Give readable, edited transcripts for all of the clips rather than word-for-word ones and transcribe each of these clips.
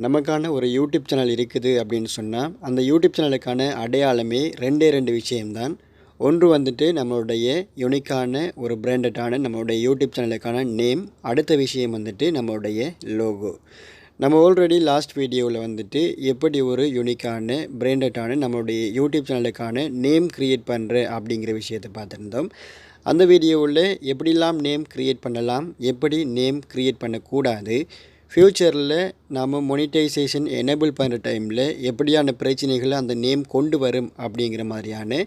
நமக்கான ஒரு YouTube channel இருக்குது அப்படின்னு சொன்னால் அந்த யூடியூப் சேனலுக்கான அடையாளமே ரெண்டு விஷயம்தான். ஒன்று வந்துட்டு நம்மளுடைய யூனிக்கான ஒரு பிராண்டடான நம்மளுடைய யூடியூப் சேனலுக்கான நேம். அடுத்த விஷயம் வந்துட்டு நம்மளுடைய லோகோ. நம்ம ஆல்ரெடி லாஸ்ட் வீடியோவில் வந்துட்டு எப்படி ஒரு யூனிக்கான பிராண்டடான நம்மளுடைய யூடியூப் சேனலுக்கான நேம் க்ரியேட் பண்ணுற அப்படிங்கிற விஷயத்தை பார்த்துருந்தோம். அந்த வீடியோவில் எப்படிலாம் நேம் க்ரியேட் பண்ணலாம், எப்படி நேம் க்ரியேட் பண்ணக்கூடாது, ஃப்யூச்சரில் நாம் மொனிட்டைசேஷன் எனேபிள் பண்ணுற டைமில் எப்படியான பிரச்சனைகளை அந்த நேம் கொண்டு வரும் அப்படிங்கிற மாதிரியான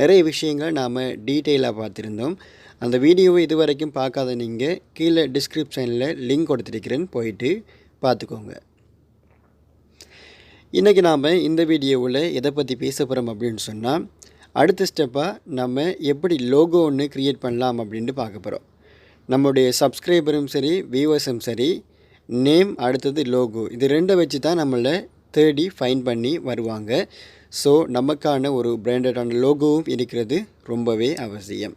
நிறைய விஷயங்களை நாம் டீட்டெயிலாக பார்த்துருந்தோம். அந்த வீடியோவை இது வரைக்கும் பார்க்காத நீங்கள் கீழே டிஸ்கிரிப்ஷனில் லிங்க் கொடுத்துருக்கிறேன், போயிட்டு பார்த்துக்கோங்க. இன்றைக்கி நாம் இந்த வீடியோவில் எதை பற்றி பேச போகிறோம் அப்படின்னு சொன்னால், அடுத்த ஸ்டெப்பாக நம்ம எப்படி லோகோ ஒன்று க்ரியேட் பண்ணலாம் அப்படின்ட்டு பார்க்க போகிறோம். நம்மளுடைய சப்ஸ்கிரைபரும் சரி, வியூவர்ஸும் சரி, நேம் அடுத்தது லோகோ, இது ரெண்டை வச்சு தான் நம்மளை தேடி ஃபைன் பண்ணி வருவாங்க. ஸோ நமக்கான ஒரு பிராண்டடான லோகோவும் இருக்கிறது ரொம்பவே அவசியம்.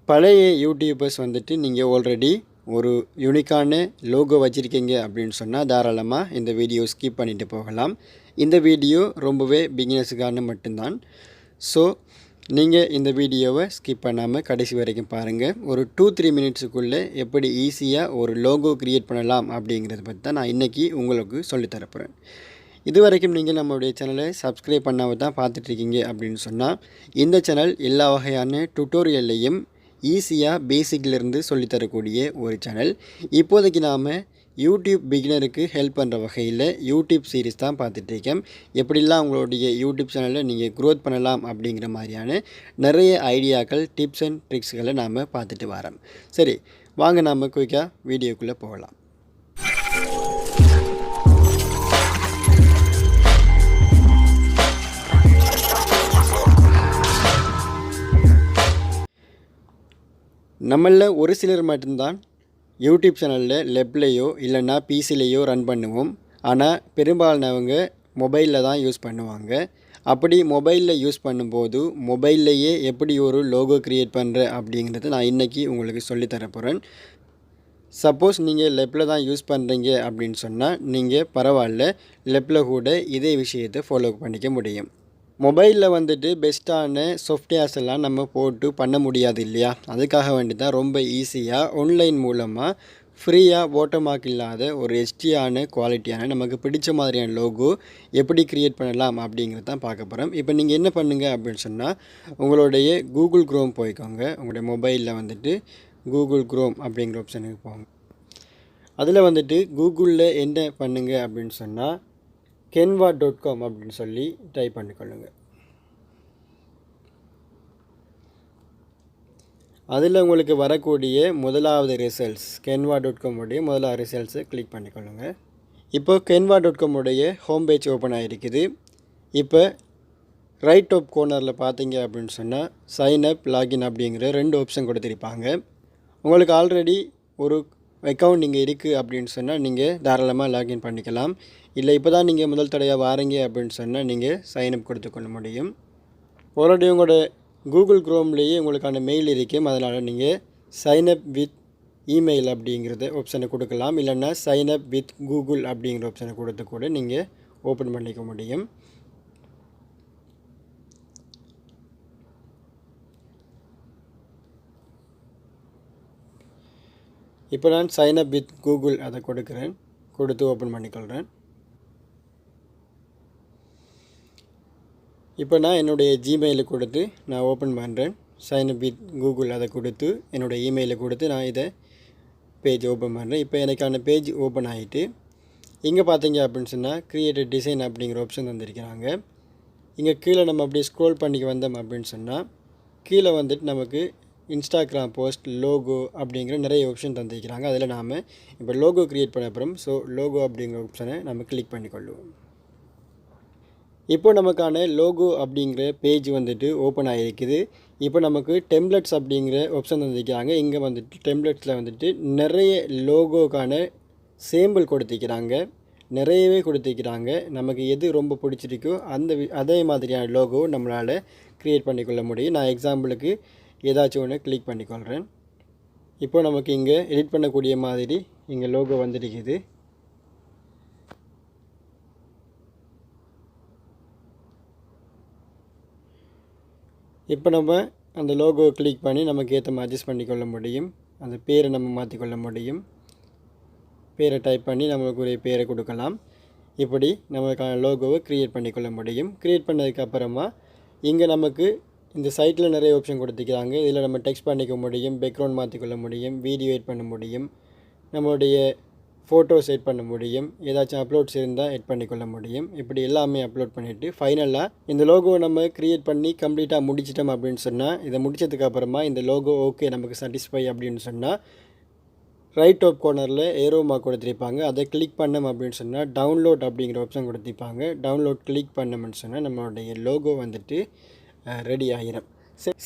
பழைய யூடியூபர்ஸ் வந்துட்டு நீங்கள் ஆல்ரெடி ஒரு யூனிக்கான லோகோ வச்சுருக்கீங்க அப்படின்னு சொன்னால் தாராளமாக இந்த வீடியோ ஸ்கிப் பண்ணிவிட்டு போகலாம். இந்த வீடியோ ரொம்பவே பிகினர்ஸுக்கான மட்டும்தான். ஸோ நீங்கள் இந்த வீடியோவை ஸ்கிப் பண்ணாமல் கடைசி வரைக்கும் பாருங்கள். ஒரு 2-3 மினிட்ஸுக்குள்ளே எப்படி ஈஸியாக ஒரு லோகோ க்ரியேட் பண்ணலாம் அப்படிங்கிறத பற்றி தான் நான் இன்றைக்கி உங்களுக்கு சொல்லித்தரப்போகிறேன். இது வரைக்கும் நீங்கள் நம்மளுடைய சேனலை சப்ஸ்கிரைப் பண்ணாமல் தான் பார்த்துட்ருக்கீங்க அப்படின்னு சொன்னால், இந்த சேனல் எல்லா வகையான டுட்டோரியல்லையும் ஈஸியாக பேசிக்லேருந்து சொல்லித்தரக்கூடிய ஒரு சேனல். இப்போதைக்கு நாம் யூடியூப் பிகினருக்கு ஹெல்ப் பண்ணுற வகையில் யூடியூப் சீரிஸ் தான் பார்த்துட்ருக்கேன். எப்படிலாம் உங்களுடைய யூடியூப் சேனலில் நீங்கள் க்ரோத் பண்ணலாம் அப்படிங்கிற மாதிரியான நிறைய ஐடியாக்கள், டிப்ஸ் அண்ட் ட்ரிக்ஸ்களை நாம் பார்த்துட்டு வரோம். சரி, வாங்க நாம் குயிக்காக வீடியோக்குள்ளே போகலாம். நம்மளில் ஒரு சிலர் மட்டும்தான் யூடியூப் சேனலில் லெப்லேயோ இல்லைன்னா பிசிலேயோ ரன் பண்ணுவோம். ஆனால் பெரும்பாலானவங்க மொபைலில் தான் யூஸ் பண்ணுவாங்க. அப்படி மொபைலில் யூஸ் பண்ணும்போது மொபைல்லையே எப்படி ஒரு லோகோ க்ரியேட் பண்ணுற அப்படிங்கிறத நான் இன்றைக்கி உங்களுக்கு சொல்லித்தரப்போகிறேன். சப்போஸ் நீங்கள் லெப்பில் தான் யூஸ் பண்ணுறீங்க அப்படின்னு சொன்னால் நீங்கள் பரவாயில்ல, லெப்பில் கூட இதே விஷயத்தை ஃபாலோ பண்ணிக்க முடியும். மொபைலில் வந்துட்டு பெஸ்ட்டான சாஃப்ட்வேர்ஸ் எல்லாம் நம்ம போட்டு பண்ண முடியாது இல்லையா? அதுக்காக வேண்டி தான் ரொம்ப ஈஸியாக ஆன்லைன் மூலமாக ஃப்ரீயாக வாட்டர்மார்க் இல்லாத ஒரு ஹெச்டியான குவாலிட்டியான நமக்கு பிடிச்ச மாதிரியான லோகோ எப்படி க்ரியேட் பண்ணலாம் அப்படிங்கிறது தான் பார்க்க போகிறோம். இப்போ நீங்கள் என்ன பண்ணுங்கள் அப்படின்னு சொன்னால், உங்களுடைய கூகுள் க்ரோம் போய்க்கோங்க. உங்களுடைய மொபைலில் வந்துட்டு கூகுள் க்ரோம் அப்படிங்கிற ஆப்ஷனுக்கு போங்க. அதில் வந்துட்டு கூகுளில் என்ன பண்ணுங்கள் அப்படின்னு சொன்னால், canva.com அப்படின்னு சொல்லி டைப் பண்ணிக்கொள்ளுங்க. அதில் உங்களுக்கு வரக்கூடிய முதலாவது ரிசல்ட்ஸ், canva.com உடைய முதலாவது ரிசல்ட்ஸை கிளிக் பண்ணிக்கொள்ளுங்க. இப்போ canva.com உடைய ஹோம் பேஜ் ஓப்பன் ஆகிருக்குது. இப்போ ரைட் டாப் கார்னரில் பார்த்தீங்க அப்படின்னு சொன்னால் சைன் அப், லாகின் அப்படிங்கிற 2 ஆப்ஷன் கொடுத்துருப்பாங்க. உங்களுக்கு ஆல்ரெடி ஒரு அக்கௌண்ட் நீங்கள் இருக்குது அப்படின்னு சொன்னால் நீங்கள் தாராளமாக லாகின் பண்ணிக்கலாம். இல்லை இப்போ தான் நீங்கள் முதல் தடையாக வாரீங்க அப்படின்னு சொன்னால் நீங்கள் சைன்அப் கொடுத்துக்கொள்ள முடியும். ஆல்ரெடி உங்களோட கூகுள் க்ரோம்லேயே உங்களுக்கான மெயில் இருக்கும். அதனால் நீங்கள் சைன்அப் வித் இமெயில் அப்படிங்கிறத ஆப்ஷனை கொடுக்கலாம். இல்லைன்னா சைன்அப் வித் கூகுள் அப்படிங்கிற ஆப்ஷனை கொடுத்து கூட நீங்கள் ஓப்பன் பண்ணிக்க முடியும். இப்போ நான் சைன்அப் வித் கூகுள் அதை கொடுக்குறேன், கொடுத்து ஓப்பன் பண்ணிக்கொள்கிறேன். இப்போ நான் என்னுடைய ஜிமெயிலை கொடுத்து நான் ஓப்பன் பண்ணுறேன். சைன்அப் வித் கூகுள் அதை கொடுத்து என்னுடைய இமெயிலை கொடுத்து நான் இதை பேஜ் ஓப்பன் பண்ணுறேன். இப்போ எனக்கான பேஜ் ஓப்பன் ஆகிட்டு இங்கே பார்த்தீங்க அப்படின்னு சொன்னால் கிரியேட்டட் டிசைன் அப்படிங்கிற ஆப்ஷன் வந்திருக்கிறாங்க. இங்கே கீழே நம்ம அப்படியே ஸ்க்ரோல் பண்ணி வந்தோம் அப்படின்னு சொன்னால் கீழே வந்துட்டு நமக்கு இன்ஸ்டாகிராம் போஸ்ட், லோகோ அப்படிங்கிற நிறைய ஆப்ஷன் தந்திருக்கிறாங்க. அதில் நாம் இப்போ லோகோ க்ரியேட் பண்ண போகிறோம். ஸோ லோகோ அப்படிங்கிற ஆப்ஷனை நம்ம கிளிக் பண்ணிக்கொள்ளுவோம். இப்போ நமக்கான லோகோ அப்படிங்கிற பேஜ் வந்துட்டு ஓப்பன் ஆகிருக்குது. இப்போ நமக்கு டெம்ப்ளெட்ஸ் அப்படிங்கிற ஆப்ஷன் தந்திருக்கிறாங்க. இங்கே வந்துட்டு டெம்ப்ளெட்ஸில் வந்துட்டு நிறைய லோகோக்கான சேம்பிள் கொடுத்துருக்கிறாங்க, நிறையவே கொடுத்துருக்கிறாங்க. நமக்கு எது ரொம்ப பிடிச்சிருக்கோ அதே மாதிரியான லோகோ நம்மளால் க்ரியேட் பண்ணிக்கொள்ள முடியும். நான் எக்ஸாம்பிளுக்கு ஏதாச்சும் ஒன்று கிளிக் பண்ணிக்கொள்கிறேன். இப்போ நமக்கு இங்கே எடிட் பண்ணக்கூடிய மாதிரி இங்கே லோகோ வந்துருக்குது. இப்போ நம்ம அந்த லோகோவை கிளிக் பண்ணி நமக்கு ஏற்ற மாதிரி அட்ஜஸ்ட் பண்ணிக்கொள்ள முடியும். அந்த பேரை நம்ம மாற்றிக்கொள்ள முடியும். பேரை டைப் பண்ணி நம்மளுக்கு ஒரு பேரை கொடுக்கலாம். இப்படி நம்மளுக்கான லோகோவை க்ரியேட் பண்ணிக்கொள்ள முடியும். க்ரியேட் பண்ணதுக்கப்புறமா இங்கே நமக்கு இந்த சைட்டில் நிறைய ஆப்ஷன் கொடுத்துக்கிறாங்க. இதில் நம்ம டெக்ஸ்ட் பண்ணிக்க முடியும், பேக்ரவுண்ட் மாற்றிக்கொள்ள முடியும், வீடியோ எட் பண்ண முடியும், நம்மளுடைய ஃபோட்டோஸ் எட் பண்ண முடியும், ஏதாச்சும் அப்லோட்ஸ் இருந்தால் எட் பண்ணிக்கொள்ள முடியும். இப்படி எல்லாமே அப்லோட் பண்ணிவிட்டு ஃபைனலாக இந்த லோகோவை நம்ம க்ரியேட் பண்ணி கம்ப்ளீட்டாக முடிச்சிட்டோம் அப்படின்னு சொன்னால், இதை முடித்ததுக்கப்புறமா இந்த லோகோ ஓகே நமக்கு சாட்டிஸ்ஃபை அப்படின்னு சொன்னால் ரைட் டாப் கார்னரில் ஏரோ மார்க் கொடுத்துருப்பாங்க. அதை கிளிக் பண்ணோம் அப்படின்னு சொன்னால் டவுன்லோட் அப்படிங்கிற ஆப்ஷன் கொடுத்துருப்பாங்க. டவுன்லோட் கிளிக் பண்ணோம்னு சொன்னால் நம்மளுடைய லோகோ வந்துட்டு ரெடி ஆகிடும்.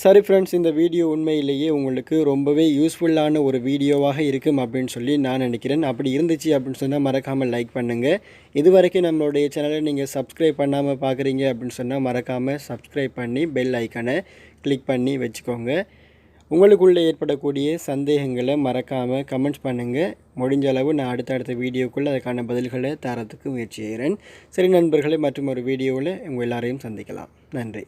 சரி ஃப்ரெண்ட்ஸ், இந்த வீடியோ உண்மையிலேயே உங்களுக்கு ரொம்பவே யூஸ்ஃபுல்லான ஒரு வீடியோவாக இருக்கும் அப்படின்னு சொல்லி நான் நினைக்கிறேன். அப்படி இருந்துச்சு அப்படின்னு சொன்னால் மறக்காமல் லைக் பண்ணுங்கள். இது வரைக்கும் நம்மளுடைய சேனலை நீங்கள் சப்ஸ்கிரைப் பண்ணாமல் பார்க்குறீங்க அப்படின்னு சொன்னால் மறக்காமல் சப்ஸ்கிரைப் பண்ணி பெல் ஐக்கனை கிளிக் பண்ணி வச்சுக்கோங்க. உங்களுக்குள்ளே ஏற்படக்கூடிய சந்தேகங்களை மறக்காமல் கமெண்ட்ஸ் பண்ணுங்கள். முடிஞ்ச அளவு நான் அடுத்தடுத்த வீடியோக்குள்ளே அதுக்கான பதில்களை தரத்துக்கு முயற்சி செய்கிறேன். சரி நண்பர்களே, மற்றும் ஒரு வீடியோவில் உங்கள் எல்லாரையும் சந்திக்கலாம். நன்றி.